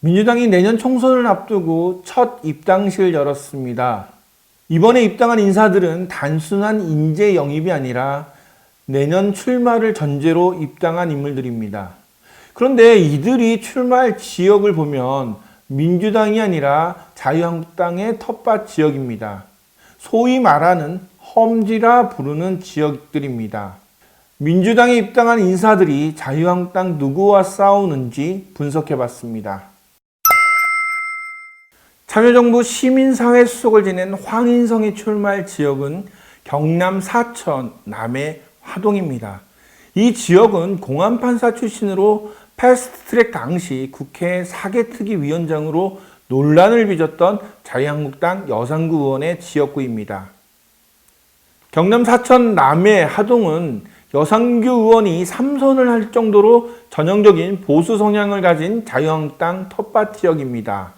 민주당이 내년 총선을 앞두고 첫 입당식을 열었습니다. 이번에 입당한 인사들은 단순한 인재 영입이 아니라 내년 출마를 전제로 입당한 인물들입니다. 그런데 이들이 출마할 지역을 보면 민주당이 아니라 자유한국당의 텃밭 지역입니다. 소위 말하는 험지라 부르는 지역들입니다. 민주당에 입당한 인사들이 자유한국당 누구와 싸우는지 분석해봤습니다. 참여정부 시민사회 수석을 지낸 황인성이 출마할 지역은 경남 사천 남해 화동입니다. 이 지역은 공안판사 출신으로 패스트트랙 당시 국회 사개특위위원장으로 논란을 빚었던 자유한국당 여상구 의원의 지역구입니다. 경남 사천 남해 하동은 여상규 의원이 3선을 할 정도로 전형적인 보수 성향을 가진 자유한국당 텃밭 지역입니다.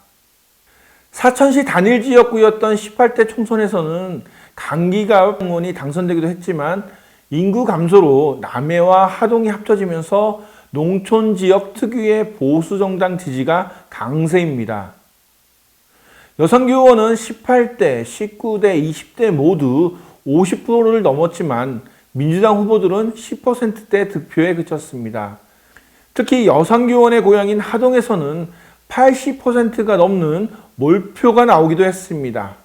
사천시 단일 지역구였던 18대 총선에서는 강기갑 의원이 당선되기도 했지만 인구 감소로 남해와 하동이 합쳐지면서 농촌지역 특유의 보수정당 지지가 강세입니다. 여상규 의원은 18대, 19대, 20대 모두 50%를 넘었지만 민주당 후보들은 10%대 득표에 그쳤습니다. 특히 여상규 의원의 고향인 하동에서는 80%가 넘는 몰표가 나오기도 했습니다.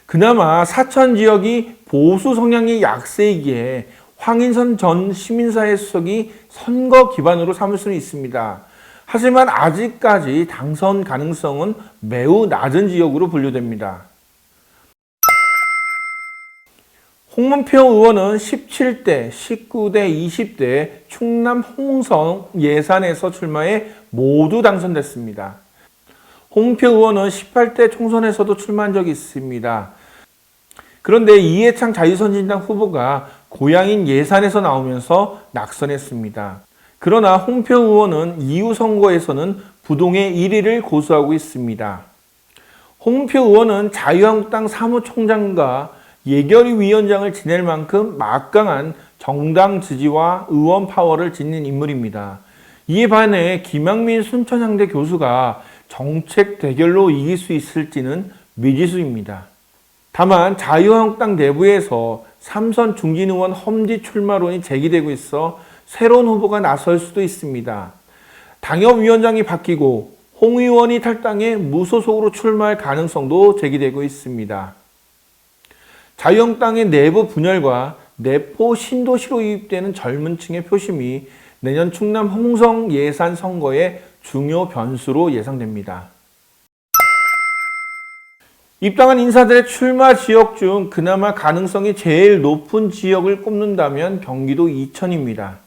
그나마 사천 지역이 보수 성향이 약세이기에 황인선 전 시민사회 수석이 선거 기반으로 삼을 수는 있습니다. 하지만 아직까지 당선 가능성은 매우 낮은 지역으로 분류됩니다. 홍문표 의원은 17대, 19대, 20대 충남 홍성 예산에서 출마해 모두 당선됐습니다. 홍문표 의원은 18대 총선에서도 출마한 적이 있습니다. 그런데 이해창 자유선진당 후보가 고향인 예산에서 나오면서 낙선했습니다. 그러나 홍문표 의원은 이후 선거에서는 부동의 1위를 고수하고 있습니다. 홍문표 의원은 자유한국당 사무총장과 예결위원장을 지낼 만큼 막강한 정당 지지와 의원 파워를 지닌 인물입니다. 이에 반해 김학민 순천향대 교수가 정책 대결로 이길 수 있을지는 미지수입니다. 다만 자유한국당 내부에서 삼선 중진 의원 험지 출마론이 제기되고 있어 새로운 후보가 나설 수도 있습니다. 당협위원장이 바뀌고 홍 의원이 탈당해 무소속으로 출마할 가능성도 제기되고 있습니다. 자유한국당의 내부 분열과 내포 신도시로 유입되는 젊은 층의 표심이 내년 충남 홍성 예산 선거의 중요 변수로 예상됩니다. 입당한 인사들의 출마 지역 중 그나마 가능성이 제일 높은 지역을 꼽는다면 경기도 이천입니다.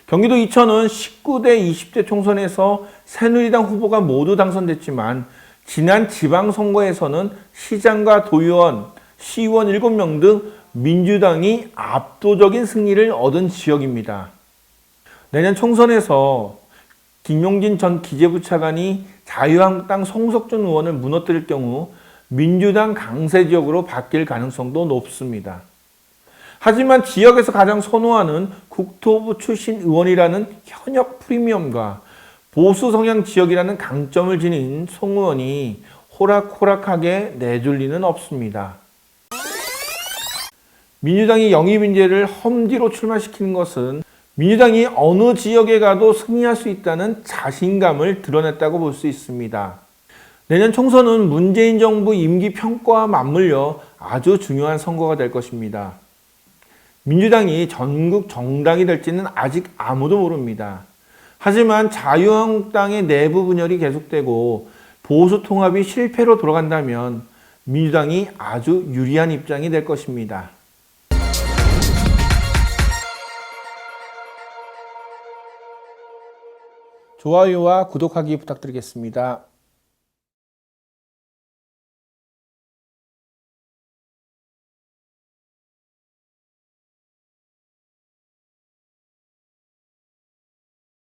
경기도 이천은 19대, 20대 총선에서 새누리당 후보가 모두 당선됐지만 지난 지방선거에서는 시장과 도의원, 시의원 7명 등 민주당이 압도적인 승리를 얻은 지역입니다. 내년 총선에서 김용진 전 기재부 차관이 자유한국당 송석준 의원을 무너뜨릴 경우 민주당 강세 지역으로 바뀔 가능성도 높습니다. 하지만 지역에서 가장 선호하는 국토부 출신 의원이라는 현역 프리미엄과 보수 성향 지역이라는 강점을 지닌 송 의원이 호락호락하게 내줄 리는 없습니다. 민주당이 영입 인재를 험지로 출마시키는 것은 민주당이 어느 지역에 가도 승리할 수 있다는 자신감을 드러냈다고 볼 수 있습니다. 내년 총선은 문재인 정부 임기 평가와 맞물려 아주 중요한 선거가 될 것입니다. 민주당이 전국 정당이 될지는 아직 아무도 모릅니다. 하지만 자유한국당의 내부 분열이 계속되고 보수 통합이 실패로 돌아간다면 민주당이 아주 유리한 입장이 될 것입니다. 좋아요와 구독하기 부탁드리겠습니다.